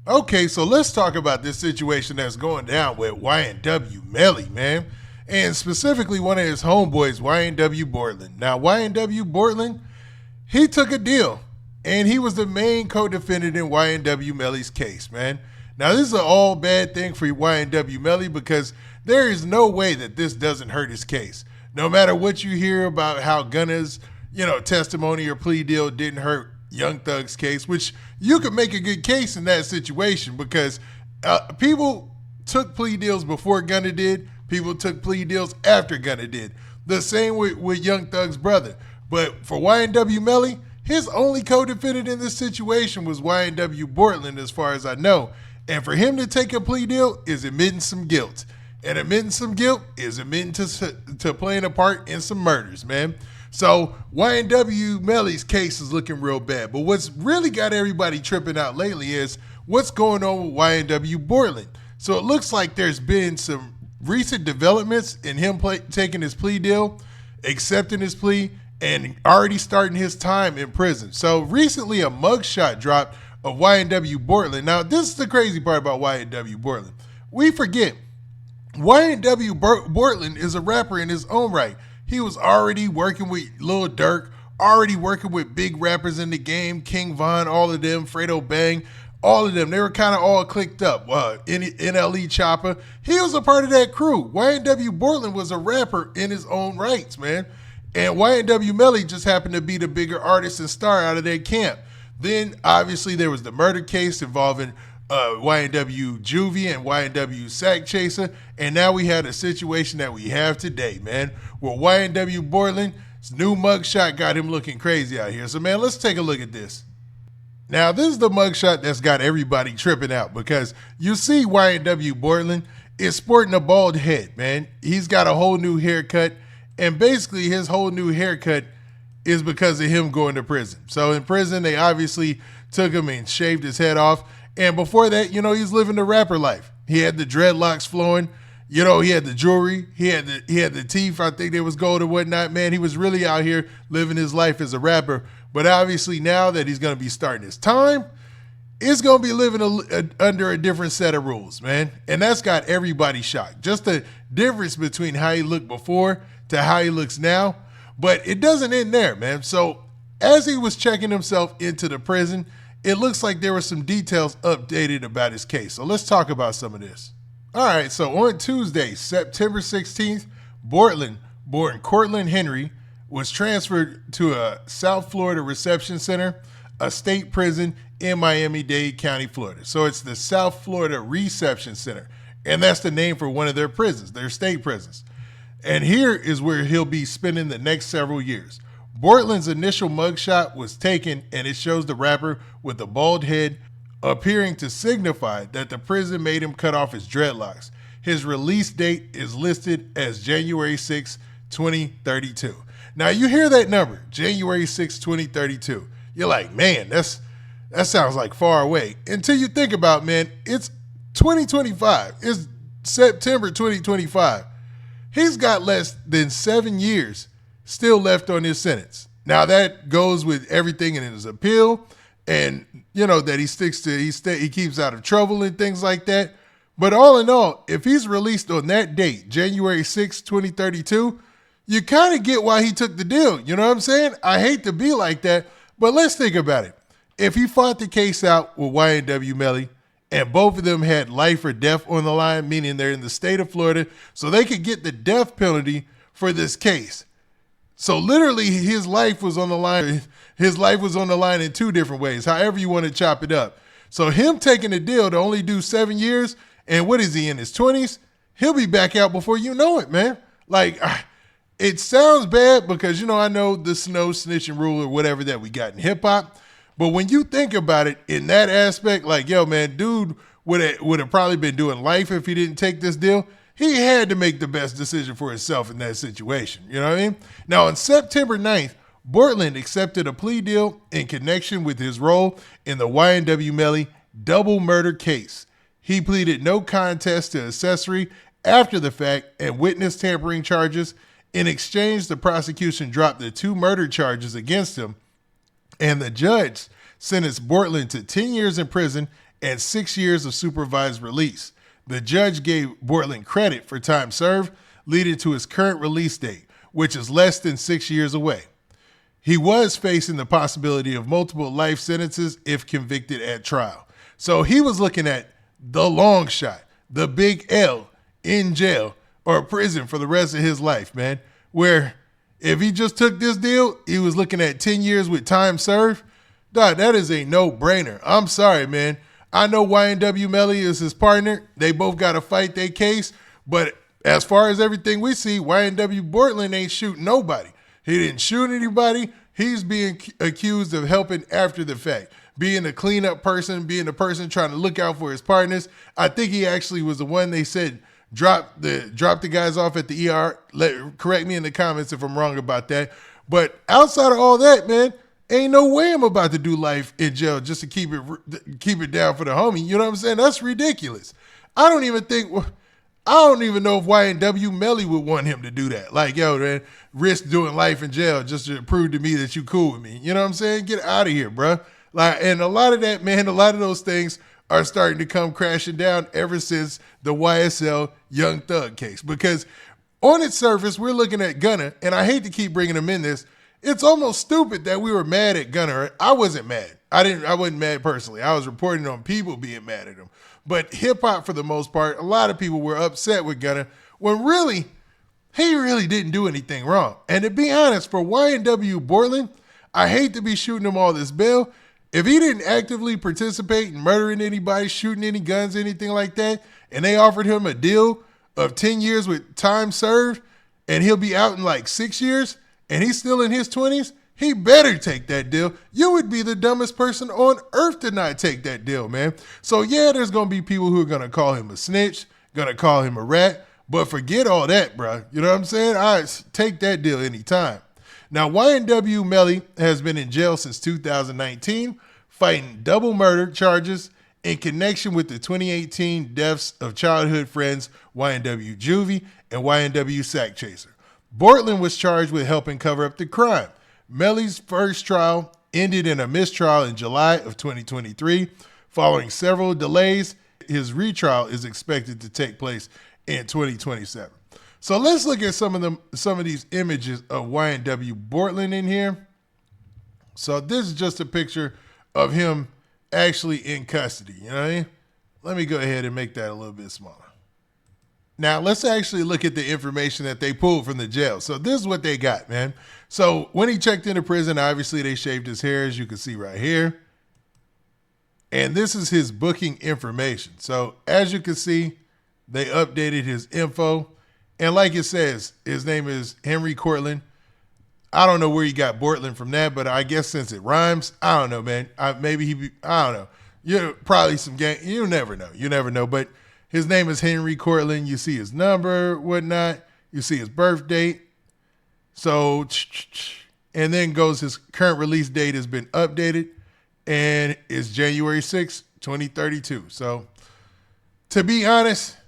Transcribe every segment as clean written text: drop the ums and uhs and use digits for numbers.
Okay, so let's talk about this situation that's going down with YNW Melly, man. And specifically one of his homeboys, YNW Bortlen. Now, YNW Bortlen, he took a deal, and he was the main co-defendant in YNW Melly's case, man. Now, this is an all bad thing for YNW Melly because there is no way that this doesn't hurt his case. No matter what you hear about how Gunna's, testimony or plea deal didn't hurt Young Thug's case, which you could make a good case in that situation because people took plea deals before Gunna did. People took plea deals after Gunna did. The same with Young Thug's brother. But for YNW Melly, his only co-defendant in this situation was YNW Bortlen, as far as I know. And for him to take a plea deal is admitting some guilt. And admitting some guilt is admitting to playing a part in some murders, man. So YNW Melly's case is looking real bad. But what's really got everybody tripping out lately is what's going on with YNW Bortlen. So it looks like there's been some recent developments in him taking his plea deal, accepting his plea, and already starting his time in prison. So recently a mugshot dropped of YNW Bortlen. Now, this is the crazy part about YNW Bortlen. We forget YNW Bortlen is a rapper in his own right. He was already working with Lil Durk, already working with big rappers in the game, King Von, all of them, Fredo Bang, all of them. They were kind of all clicked up. NLE Chopper. He was a part of that crew. YNW Bortlen was a rapper in his own rights, man. And YNW Melly just happened to be the bigger artist and star out of that camp. Then, obviously, there was the murder case involving YNW Juvie and YNW Sack Chaser. And now we had a situation that we have today, man, where YNW Bortlen's new mugshot got him looking crazy out here. So, man, let's take a look at this. Now, this is the mugshot that's got everybody tripping out because you see YNW Bortlen is sporting a bald head, man. He's got a whole new haircut, and basically his whole new haircut is because of him going to prison. So in prison, they obviously took him and shaved his head off. And before that, he's living the rapper life. He had the dreadlocks flowing. He had the jewelry. He had the teeth. I think they was gold or whatnot. Man, he was really out here living his life as a rapper. But obviously now that he's going to be starting his time, it's going to be living under a different set of rules, man. And that's got everybody shocked. Just the difference between how he looked before to how he looks now. But it doesn't end there, man. So as he was checking himself into the prison, it looks like there were some details updated about his case. So let's talk about some of this. All right, so on Tuesday, September 16th, Bortlen, born Cortlen Henry, was transferred to a South Florida reception center, a state prison in Miami-Dade County, Florida. So it's the South Florida Reception Center, and that's the name for one of their prisons, their state prisons. And here is where he'll be spending the next several years. Bortlen's initial mugshot was taken, and it shows the rapper with a bald head, appearing to signify that the prison made him cut off his dreadlocks. His release date is listed as January 6, 2032. Now, you hear that number, January 6, 2032. You're like, man, that sounds like far away. Until you think about, man, it's 2025. It's September 2025. He's got less than 7 years still left on his sentence. Now that goes with everything in his appeal and, that he keeps out of trouble and things like that. But all in all, if he's released on that date, January 6, 2032, you kind of get why he took the deal. You know what I'm saying? I hate to be like that, but let's think about it. If he fought the case out with YNW Melly, and both of them had life or death on the line, meaning they're in the state of Florida, so they could get the death penalty for this case. So literally his life was on the line. His life was on the line in two different ways, however you want to chop it up. So him taking a deal to only do 7 years, and what is he, in his 20s? He'll be back out before you know it, man. Like, it sounds bad because, I know the snitching rule or whatever that we got in hip hop. But when you think about it in that aspect, like, yo, man, dude would have probably been doing life if he didn't take this deal. He had to make the best decision for himself in that situation. You know what I mean? Now, on September 9th, Bortlen accepted a plea deal in connection with his role in the YNW Melly double murder case. He pleaded no contest to accessory after the fact and witness tampering charges. In exchange, the prosecution dropped the 2 murder charges against him, and the judge sentenced Bortlen to 10 years in prison and 6 years of supervised release. The judge gave Bortlen credit for time served, leading to his current release date, which is less than 6 years away. He was facing the possibility of multiple life sentences if convicted at trial. So he was looking at the long shot, the big L, in jail or prison for the rest of his life, man. Where if he just took this deal, he was looking at 10 years with time served. Dog, that is a no-brainer. I'm sorry, man. I know YNW Melly is his partner. They both got to fight their case. But as far as everything we see, YNW Bortlen ain't shooting nobody. He didn't shoot anybody. He's being accused of helping after the fact, being a cleanup person, being a person trying to look out for his partners. I think he actually was the one they said drop the guys off at the ER. Correct me in the comments if I'm wrong about that. But outside of all that, man, ain't no way I'm about to do life in jail just to keep it down for the homie. You know what I'm saying? That's ridiculous. I don't even know if YNW Melly would want him to do that. Like, yo, man, risk doing life in jail just to prove to me that you cool with me. You know what I'm saying? Get out of here, bro. Like, and a lot of that, man, a lot of those things are starting to come crashing down ever since the YSL Young Thug case. Because on its surface, we're looking at Gunna, and I hate to keep bringing him in this. It's almost stupid that we were mad at Gunna. I wasn't mad. I wasn't mad personally. I was reporting on people being mad at him. But hip-hop, for the most part, a lot of people were upset with Gunna when really, he really didn't do anything wrong. And to be honest, for YNW Bortlen, I hate to be shooting him all this bail. If he didn't actively participate in murdering anybody, shooting any guns, anything like that, and they offered him a deal of 10 years with time served, and he'll be out in like 6 years, and he's still in his 20s, he better take that deal. You would be the dumbest person on earth to not take that deal, man. So yeah, there's going to be people who are going to call him a snitch, going to call him a rat, but forget all that, bro. You know what I'm saying? I take that deal anytime. Now, YNW Melly has been in jail since 2019, fighting double murder charges in connection with the 2018 deaths of childhood friends YNW Juvie and YNW Sack Chaser. Bortlen was charged with helping cover up the crime. Melly's first trial ended in a mistrial in July of 2023. Following several delays, his retrial is expected to take place in 2027. So let's look at some of these images of YNW Bortlen in here. So this is just a picture of him actually in custody. You know what I mean? Let me go ahead and make that a little bit smaller. Now, let's actually look at the information that they pulled from the jail. So this is what they got, man. So when he checked into prison, obviously they shaved his hair, as you can see right here. And this is his booking information. So as you can see, they updated his info. And like it says, his name is Henry Cortlen. I don't know where he got Bortlen from that, but I guess since it rhymes, I don't know, man. I don't know. You're probably some gang. You never know. You never know. But his name is Henry Cortlen. You see his number, whatnot. You see his birth date. So, and then goes his current release date has been updated, and it's January 6, 2032. So, to be honest,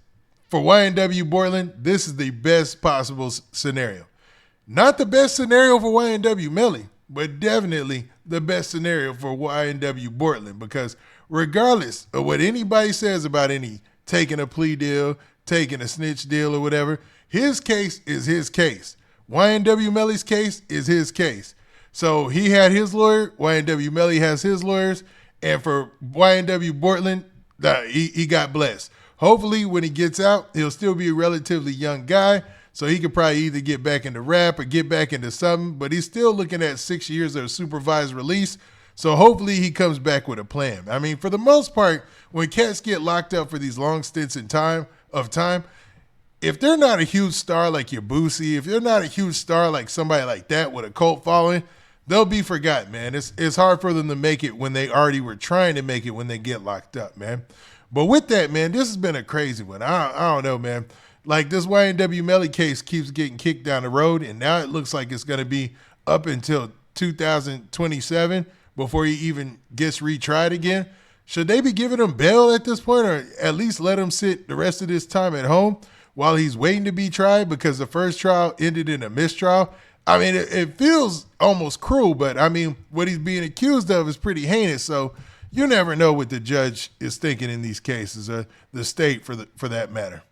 for YNW Bortlen, this is the best possible scenario. Not the best scenario for YNW Melly, but definitely the best scenario for YNW Bortlen, because regardless of what anybody says about any taking a plea deal, taking a snitch deal or whatever, his case is his case. YNW Melly's case is his case. So he had his lawyer, YNW Melly has his lawyers, and for YNW Bortlen, he got blessed. Hopefully when he gets out, he'll still be a relatively young guy, so he could probably either get back into rap or get back into something, but he's still looking at 6 years of supervised release. So hopefully he comes back with a plan. I mean, for the most part, when cats get locked up for these long stints in time, if they're not a huge star like your Boosie, if they're not a huge star like somebody like that with a cult following, they'll be forgotten, man. It's hard for them to make it when they already were trying to make it when they get locked up, man. But with that, man, this has been a crazy one. I don't know, man. Like this YNW Melly case keeps getting kicked down the road, and now it looks like it's going to be up until 2027 before he even gets retried again. Should they be giving him bail at this point, or at least let him sit the rest of this time at home while he's waiting to be tried because the first trial ended in a mistrial? I mean, it feels almost cruel, but I mean, what he's being accused of is pretty heinous. So, you never know what the judge is thinking in these cases, the state for that matter.